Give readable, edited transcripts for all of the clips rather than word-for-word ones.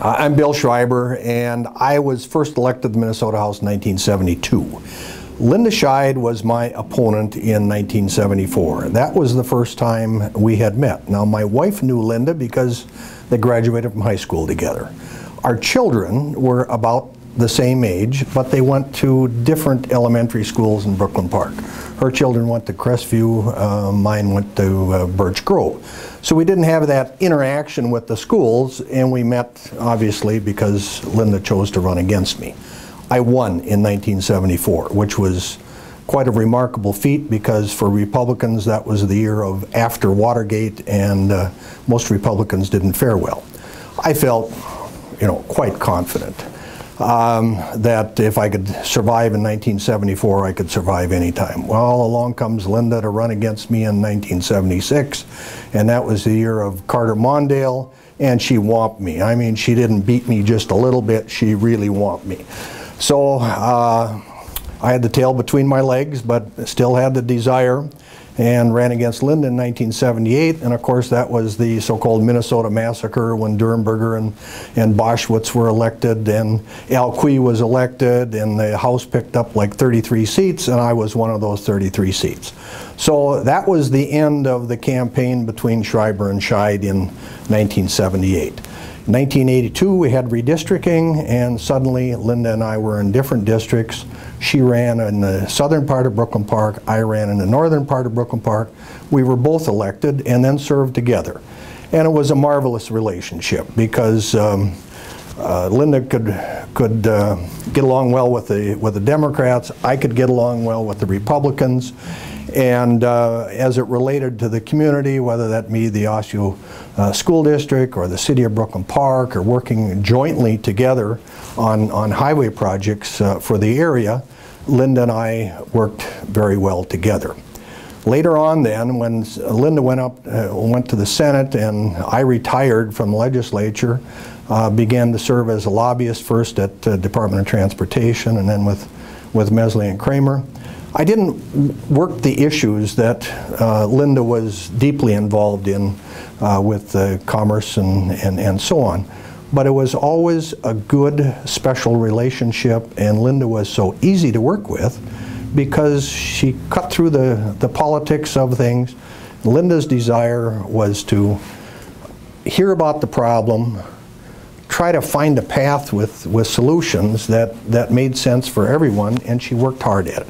I'm Bill Schreiber, and I was first elected to the Minnesota House in 1972. Linda Scheid was my opponent in 1974. That was the first time we had met. Now, my wife knew Linda because they graduated from high school together. Our children were about the same age, but they went to different elementary schools in Brooklyn Park. Her children went to Crestview, mine went to Birch Grove. So we didn't have that interaction with the schools, and we met, obviously, because Linda chose to run against me. I won in 1974, which was quite a remarkable feat because for Republicans that was the year of after Watergate, and most Republicans didn't fare well. I felt, quite confident that if I could survive in 1974, I could survive anytime. Well, along comes Linda to run against me in 1976, and that was the year of Carter Mondale, and she whomped me. I mean, she didn't beat me just a little bit, she really whomped me. So I had the tail between my legs, but still had the desire, and ran against Linda in 1978, and of course that was the so-called Minnesota Massacre when Durenberger and Boschwitz were elected, and Al Quie was elected, and the House picked up like 33 seats, and I was one of those 33 seats. So that was the end of the campaign between Schreiber and Scheid in 1978. In 1982 we had redistricting, and suddenly Linda and I were in different districts. She ran in the southern part of Brooklyn Park, I ran in the northern part of Brooklyn Park. We were both elected and then served together. And it was a marvelous relationship because Linda could get along well with the Democrats, I could get along well with the Republicans. And as it related to the community, whether that be the Osseo School District or the City of Brooklyn Park, or working jointly together on highway projects for the area, Linda and I worked very well together. Later on then, when Linda went to the Senate and I retired from the legislature, began to serve as a lobbyist first at Department of Transportation and then with Mesley and Kramer. I didn't work the issues that Linda was deeply involved in with commerce and so on. But it was always a good special relationship, and Linda was so easy to work with because she cut through the politics of things. Linda's desire was to hear about the problem, try to find a path with solutions that made sense for everyone, and she worked hard at it.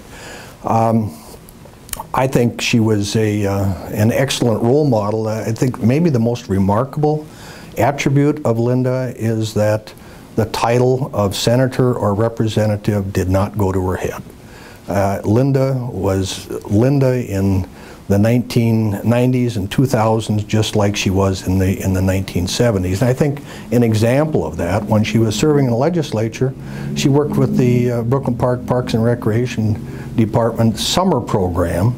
I think she was an excellent role model. I think maybe the most remarkable attribute of Linda is that the title of senator or representative did not go to her head. Linda was Linda in the 1990s and 2000s, just like she was in the 1970s. And I think an example of that, when she was serving in the legislature, she worked with the Brooklyn Park Parks and Recreation Department summer program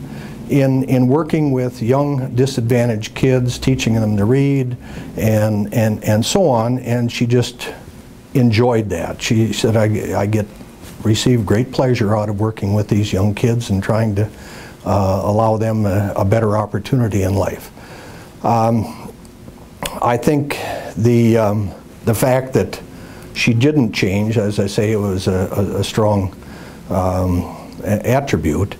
in working with young disadvantaged kids, teaching them to read and so on, and she just enjoyed that. She said, I receive great pleasure out of working with these young kids and trying to allow them a better opportunity in life. I think the fact that she didn't change, as I say, it was a strong attribute.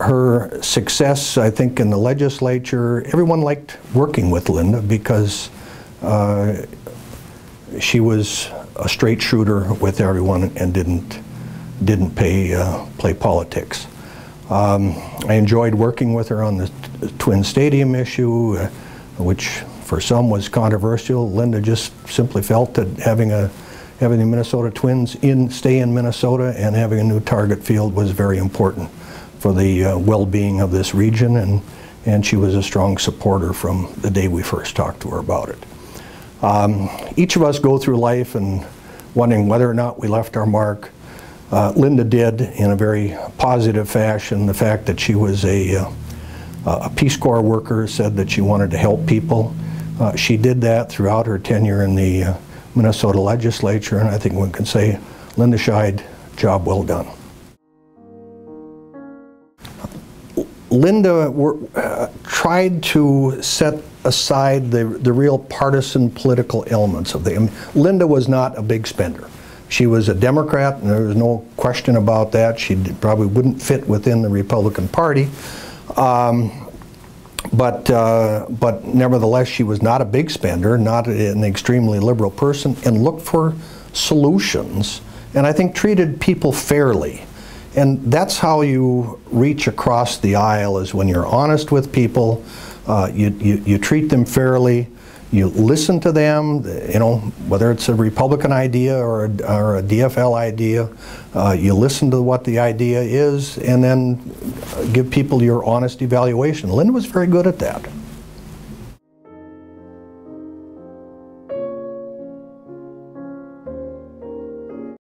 Her success, I think, in the legislature, everyone liked working with Linda because she was a straight shooter with everyone and didn't play politics. I enjoyed working with her on the Twin Stadium issue, which for some was controversial. Linda just simply felt that having the Minnesota Twins stay in Minnesota and having a new target field was very important for the well-being of this region, and she was a strong supporter from the day we first talked to her about it. Each of us go through life and wondering whether or not we left our mark. Linda did in a very positive fashion. The fact that she was a Peace Corps worker, said that she wanted to help people. She did that throughout her tenure in the Minnesota legislature, and I think one can say, Linda Scheid, job well done. Linda tried tried to set aside the real partisan political elements of the. Linda was not a big spender. She was a Democrat, and there was no question about that. She probably wouldn't fit within the Republican Party. But nevertheless, she was not a big spender, not an extremely liberal person, and looked for solutions, and I think treated people fairly. And that's how you reach across the aisle, is when you're honest with people, you treat them fairly, you listen to them, you know, whether it's a Republican idea or a DFL idea, you listen to what the idea is and then give people your honest evaluation. Linda was very good at that.